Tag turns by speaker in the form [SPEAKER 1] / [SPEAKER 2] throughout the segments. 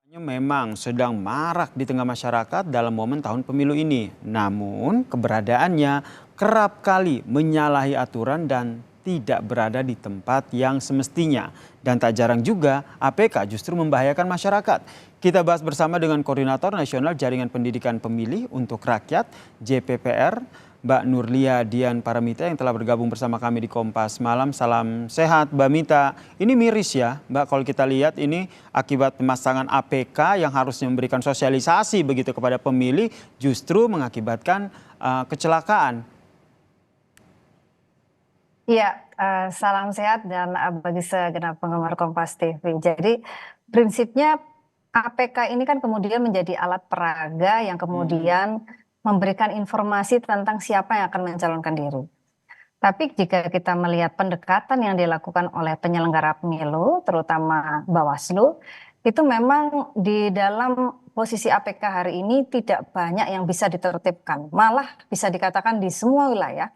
[SPEAKER 1] Memang sedang marak di tengah masyarakat dalam momen tahun pemilu ini. Namun keberadaannya kerap kali menyalahi aturan dan tidak berada di tempat yang semestinya. Dan tak jarang juga APK justru membahayakan masyarakat. Kita bahas bersama dengan Koordinator Nasional Jaringan Pendidikan Pemilih untuk Rakyat JPPR, Mbak Nurlia Dian Paramita yang telah bergabung bersama kami di Kompas Malam. Salam sehat Mbak Mita. Ini miris ya Mbak, kalau kita lihat ini akibat pemasangan APK yang harusnya memberikan sosialisasi begitu kepada pemilih justru mengakibatkan kecelakaan.
[SPEAKER 2] Iya, salam sehat dan bagi segenap penggemar Kompas TV. Jadi prinsipnya APK ini kan kemudian menjadi alat peraga yang kemudian memberikan informasi tentang siapa yang akan mencalonkan diri. Tapi jika kita melihat pendekatan yang dilakukan oleh penyelenggara pemilu, terutama Bawaslu, itu memang di dalam posisi APK hari ini tidak banyak yang bisa ditertibkan. Malah bisa dikatakan di semua wilayah,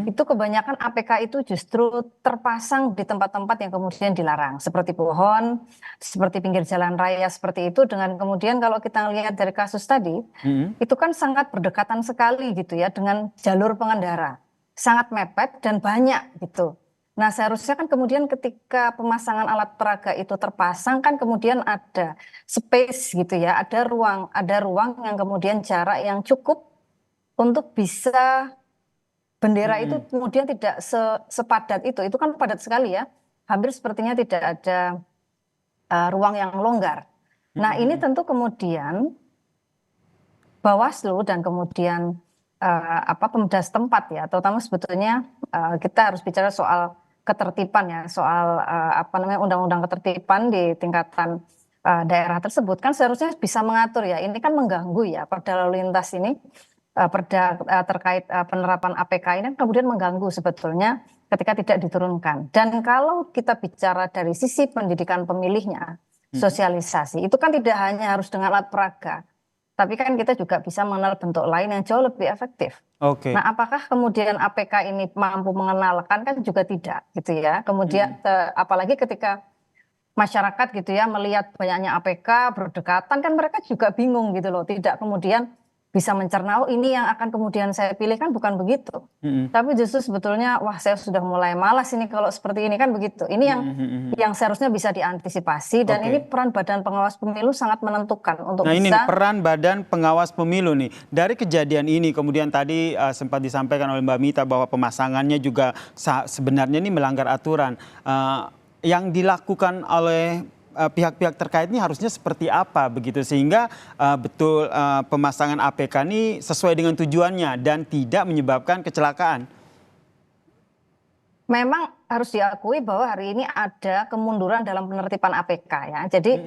[SPEAKER 2] itu kebanyakan APK itu justru terpasang di tempat-tempat yang kemudian dilarang. Seperti pohon, seperti pinggir jalan raya seperti itu. Dengan kemudian kalau kita lihat dari kasus tadi, itu kan sangat berdekatan sekali gitu ya dengan jalur pengendara. Sangat mepet dan banyak gitu. Nah seharusnya kan kemudian ketika pemasangan alat peraga itu terpasang kan kemudian ada space gitu ya, ada ruang yang kemudian jarak yang cukup untuk bisa bendera itu kemudian tidak sepadat itu kan padat sekali ya, hampir sepertinya tidak ada ruang yang longgar. Nah ini tentu kemudian Bawaslu dan kemudian pemuda setempat ya, terutama sebetulnya kita harus bicara soal ketertiban ya, soal undang-undang ketertiban di tingkatan daerah tersebut kan seharusnya bisa mengatur ya. Ini kan mengganggu ya pada lalu lintas ini. Perda terkait penerapan APK ini kemudian mengganggu sebetulnya ketika tidak diturunkan. Dan kalau kita bicara dari sisi pendidikan pemilihnya, sosialisasi, itu kan tidak hanya harus dengan alat peraga, tapi kan kita juga bisa mengenal bentuk lain yang jauh lebih efektif.
[SPEAKER 1] Oke.
[SPEAKER 2] Nah, apakah kemudian APK ini mampu mengenalkan kan juga tidak gitu ya. Kemudian apalagi ketika masyarakat gitu ya melihat banyaknya APK berdekatan kan mereka juga bingung gitu loh, tidak kemudian bisa mencerna, oh ini yang akan kemudian saya pilih kan bukan begitu. Tapi justru sebetulnya wah saya sudah mulai malas ini kalau seperti ini kan begitu. Ini yang seharusnya bisa diantisipasi dan ini peran Badan Pengawas Pemilu sangat menentukan untuk
[SPEAKER 1] Nah,
[SPEAKER 2] bisa.
[SPEAKER 1] ini peran Badan Pengawas Pemilu nih. Dari kejadian ini kemudian tadi sempat disampaikan oleh Mbak Mita bahwa pemasangannya juga sebenarnya ini melanggar aturan. Yang dilakukan oleh pihak-pihak terkait ini harusnya seperti apa begitu sehingga betul pemasangan APK ini sesuai dengan tujuannya dan tidak menyebabkan kecelakaan.
[SPEAKER 2] Memang harus diakui bahwa hari ini ada kemunduran dalam penertiban APK ya. Jadi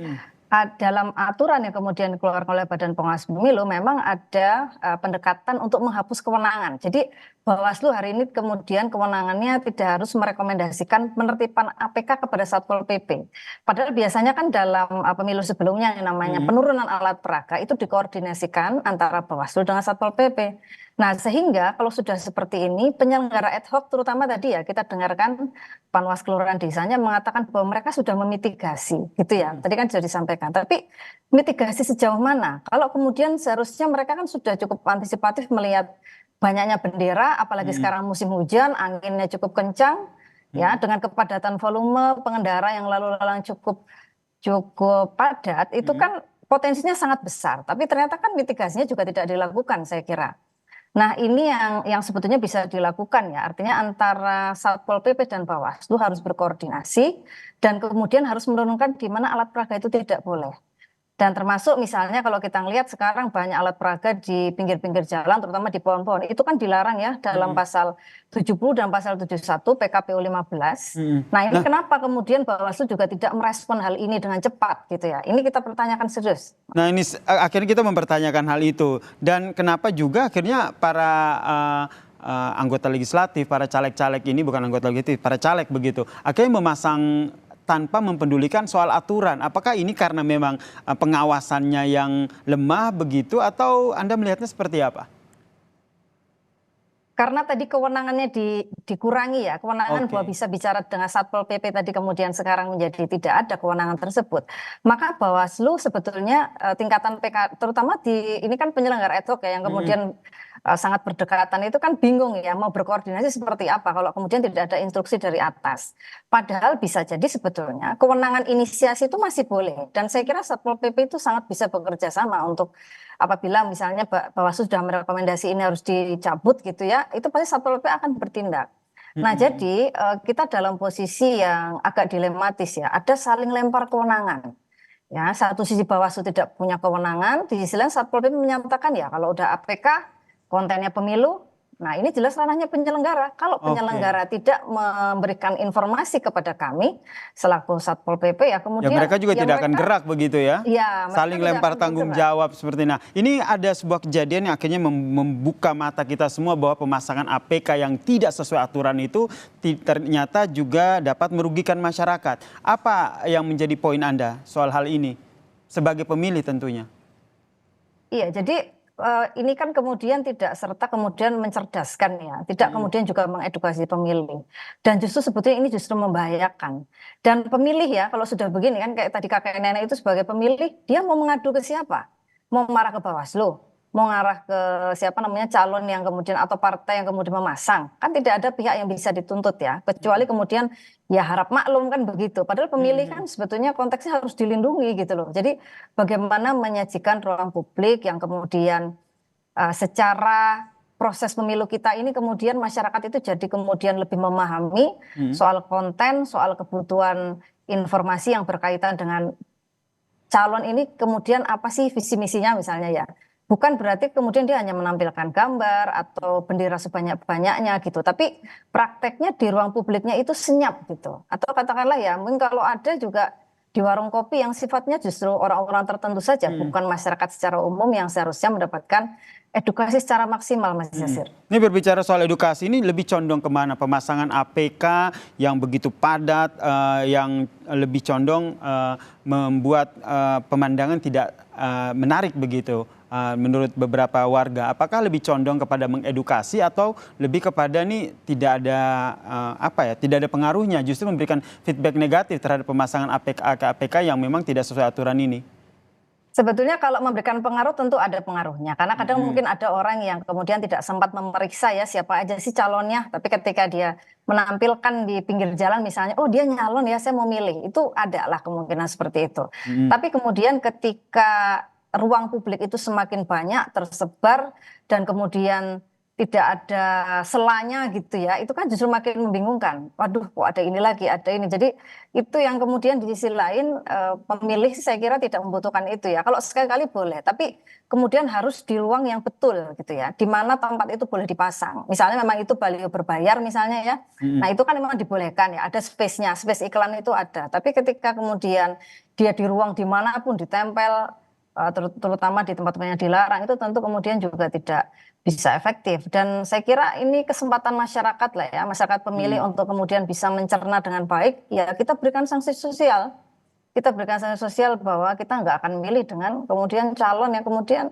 [SPEAKER 2] dalam aturan yang kemudian dikeluarkan oleh Badan Pengawas Pemilu memang ada pendekatan untuk menghapus kewenangan. Jadi Bawaslu hari ini kemudian kewenangannya tidak harus merekomendasikan penertiban APK kepada Satpol PP. Padahal biasanya kan dalam pemilu sebelumnya yang namanya penurunan alat peraga itu dikoordinasikan antara Bawaslu dengan Satpol PP. Nah sehingga kalau sudah seperti ini penyelenggara ad hoc terutama tadi ya kita dengarkan Panwas Kelurahan Desanya mengatakan bahwa mereka sudah memitigasi gitu ya. Tadi kan sudah disampaikan. Tapi mitigasi sejauh mana? Kalau kemudian seharusnya mereka kan sudah cukup antisipatif melihat banyaknya bendera, apalagi sekarang musim hujan, anginnya cukup kencang, ya dengan kepadatan volume pengendara yang lalu lalang cukup padat, itu kan potensinya sangat besar. Tapi ternyata kan mitigasinya juga tidak dilakukan, saya kira. Nah ini yang sebetulnya bisa dilakukan ya, artinya antara Satpol PP dan Bawaslu harus berkoordinasi dan kemudian harus menurunkan di mana alat peraga itu tidak boleh. Dan termasuk misalnya kalau kita lihat sekarang banyak alat peraga di pinggir-pinggir jalan, terutama di pohon-pohon, itu kan dilarang ya dalam pasal 70 dan pasal 71 PKPU 15. Nah ini kenapa kemudian Bawaslu juga tidak merespon hal ini dengan cepat gitu ya. Ini kita pertanyakan serius.
[SPEAKER 1] Nah ini akhirnya kita mempertanyakan hal itu. Dan kenapa juga akhirnya para anggota legislatif, para caleg-caleg ini bukan anggota legislatif, para caleg begitu, akhirnya memasang tanpa mempedulikan soal aturan. Apakah ini karena memang pengawasannya yang lemah begitu atau Anda melihatnya seperti apa?
[SPEAKER 2] Karena tadi kewenangannya dikurangi ya, kewenangan bahwa
[SPEAKER 1] Oke.
[SPEAKER 2] bisa bicara dengan Satpol PP tadi kemudian sekarang menjadi tidak ada kewenangan tersebut. Maka Bawaslu sebetulnya tingkatan PK, terutama ini kan penyelenggara ad hoc ya, yang
[SPEAKER 1] Mm-mm.
[SPEAKER 2] kemudian sangat berdekatan itu kan bingung ya mau berkoordinasi seperti apa kalau kemudian tidak ada instruksi dari atas. Padahal bisa jadi sebetulnya kewenangan inisiasi itu masih boleh. Dan saya kira Satpol PP itu sangat bisa bekerja sama untuk apabila misalnya Bawaslu sudah merekomendasi ini harus dicabut gitu ya, itu pasti Satpol PP akan bertindak. Nah,
[SPEAKER 1] Mm-mm.
[SPEAKER 2] jadi kita dalam posisi yang agak dilematis ya, ada saling lempar kewenangan. Ya, satu sisi Bawaslu tidak punya kewenangan, di sisi lain Satpol PP menyatakan ya kalau udah APK kontennya pemilu, nah ini jelas ranahnya penyelenggara. Kalau
[SPEAKER 1] Oke.
[SPEAKER 2] penyelenggara tidak memberikan informasi kepada kami selaku Satpol PP ya
[SPEAKER 1] Ya
[SPEAKER 2] kemudian
[SPEAKER 1] mereka juga
[SPEAKER 2] ya
[SPEAKER 1] tidak akan
[SPEAKER 2] mereka
[SPEAKER 1] gerak begitu ya.
[SPEAKER 2] ya mereka
[SPEAKER 1] Saling
[SPEAKER 2] tidak
[SPEAKER 1] lempar
[SPEAKER 2] akan
[SPEAKER 1] tanggung
[SPEAKER 2] bergerak.
[SPEAKER 1] jawab seperti nah. Ini ada sebuah kejadian yang akhirnya membuka mata kita semua bahwa pemasangan APK yang tidak sesuai aturan itu ternyata juga dapat merugikan masyarakat. Apa yang menjadi poin Anda soal hal ini? Sebagai pemilih tentunya.
[SPEAKER 2] Iya, jadi ini kan kemudian tidak serta kemudian mencerdaskan ya, tidak
[SPEAKER 1] Mm-mm.
[SPEAKER 2] kemudian juga mengedukasi pemilih. Dan justru sebetulnya ini justru membahayakan. Dan pemilih ya, kalau sudah begini kan kayak tadi kakek nenek itu sebagai pemilih, dia mau mengadu ke siapa? Mau marah ke Bawaslu? Mau ngarah ke siapa namanya calon yang kemudian atau partai yang kemudian memasang? Kan tidak ada pihak yang bisa dituntut ya, kecuali kemudian ya harap maklum kan begitu. Padahal pemilih kan
[SPEAKER 1] Mm-mm.
[SPEAKER 2] sebetulnya konteksnya harus dilindungi gitu loh. Jadi bagaimana menyajikan ruang publik yang kemudian secara proses pemilu kita ini kemudian masyarakat itu jadi kemudian lebih memahami
[SPEAKER 1] Mm-mm.
[SPEAKER 2] soal konten, soal kebutuhan informasi yang berkaitan dengan calon ini kemudian apa sih visi misinya misalnya ya. Bukan berarti kemudian dia hanya menampilkan gambar atau bendera sebanyak-banyaknya gitu. Tapi prakteknya di ruang publiknya itu senyap gitu. Atau katakanlah ya, mungkin kalau ada juga di warung kopi yang sifatnya justru orang-orang tertentu saja,
[SPEAKER 1] Mm-mm.
[SPEAKER 2] bukan masyarakat secara umum yang seharusnya mendapatkan edukasi secara maksimal, Mas
[SPEAKER 1] Mm.
[SPEAKER 2] Yasir.
[SPEAKER 1] Ini berbicara soal edukasi ini lebih condong kemana? Pemasangan APK yang begitu padat, yang lebih condong membuat pemandangan tidak menarik begitu menurut beberapa warga. Apakah lebih condong kepada mengedukasi atau lebih kepada nih tidak ada tidak ada pengaruhnya, justru memberikan feedback negatif terhadap pemasangan APK yang memang tidak sesuai aturan ini?
[SPEAKER 2] Sebetulnya kalau memberikan pengaruh tentu ada pengaruhnya. Karena kadang
[SPEAKER 1] Mm-mm.
[SPEAKER 2] mungkin ada orang yang kemudian tidak sempat memeriksa ya siapa aja sih calonnya. Tapi ketika dia menampilkan di pinggir jalan misalnya, oh dia nyalon ya saya mau milih. Itu ada lah kemungkinan seperti itu.
[SPEAKER 1] Mm-mm.
[SPEAKER 2] Tapi kemudian ketika ruang publik itu semakin banyak tersebar dan kemudian tidak ada selanya gitu ya, itu kan justru makin membingungkan. Waduh, kok ada ini lagi, ada ini. Jadi itu yang kemudian di sisi lain pemilih saya kira tidak membutuhkan itu ya. Kalau sekali-kali boleh, tapi kemudian harus di ruang yang betul gitu ya. Di mana tempat itu boleh dipasang. Misalnya memang itu baliho berbayar misalnya ya.
[SPEAKER 1] Mm-mm.
[SPEAKER 2] Nah itu kan memang dibolehkan ya. Ada space-nya, space iklan itu ada. Tapi ketika kemudian dia di ruang dimanapun ditempel, terutama di tempat-tempat yang dilarang itu tentu kemudian juga tidak bisa efektif. Dan saya kira ini kesempatan masyarakat lah ya, masyarakat pemilih
[SPEAKER 1] Mm-mm.
[SPEAKER 2] untuk kemudian bisa mencerna dengan baik, ya kita berikan sanksi sosial. Kita berikan sanksi sosial bahwa kita nggak akan milih dengan kemudian calon yang kemudian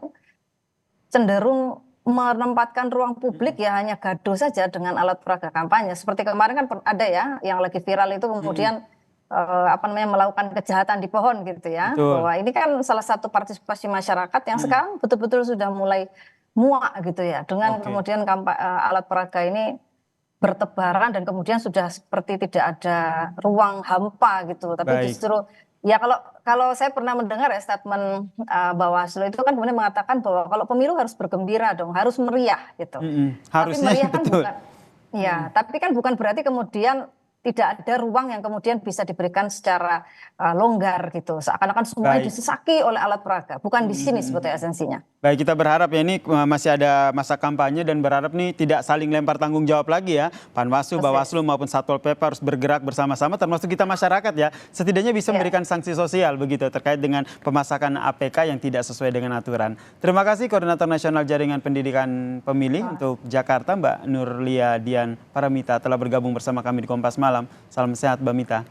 [SPEAKER 2] cenderung menempatkan ruang publik ya hanya gaduh saja dengan alat peraga kampanye. Seperti kemarin kan ada ya yang lagi viral itu
[SPEAKER 1] Mm-mm.
[SPEAKER 2] kemudian melakukan kejahatan di pohon gitu ya.
[SPEAKER 1] Betul.
[SPEAKER 2] Bahwa ini kan salah satu partisipasi masyarakat yang
[SPEAKER 1] Mm.
[SPEAKER 2] sekarang betul-betul sudah mulai muak gitu ya dengan
[SPEAKER 1] Oke.
[SPEAKER 2] kemudian alat peraga ini bertebaran dan kemudian sudah seperti tidak ada ruang hampa gitu. Tapi
[SPEAKER 1] Baik.
[SPEAKER 2] justru ya kalau kalau saya pernah mendengar ya statement Bawaslu itu kan kemudian mengatakan bahwa kalau pemilu harus bergembira dong, harus meriah gitu.
[SPEAKER 1] Mm-mm.
[SPEAKER 2] Tapi
[SPEAKER 1] Harusnya
[SPEAKER 2] meriah kan
[SPEAKER 1] betul.
[SPEAKER 2] bukan ya, tapi kan bukan berarti kemudian tidak ada ruang yang kemudian bisa diberikan secara longgar gitu. Seakan-akan semuanya
[SPEAKER 1] Baik.
[SPEAKER 2] disesaki oleh alat peraga. Bukan di sini sebetulnya
[SPEAKER 1] Mm-mm.
[SPEAKER 2] esensinya.
[SPEAKER 1] Baik, kita berharap ya ini masih ada masa kampanye dan berharap nih tidak saling lempar tanggung jawab lagi ya. Panwaslu,
[SPEAKER 2] Persis.
[SPEAKER 1] Bawaslu maupun Satpol PP harus bergerak bersama-sama termasuk kita masyarakat ya. Setidaknya bisa
[SPEAKER 2] Ya.
[SPEAKER 1] memberikan sanksi sosial begitu terkait dengan pemasakan APK yang tidak sesuai dengan aturan. Terima kasih Koordinator Nasional Jaringan Pendidikan Pemilih untuk Jakarta Mbak Nurlia Dian Paramita telah bergabung bersama kami di Kompas Malam. Salam sehat Mbak Mita.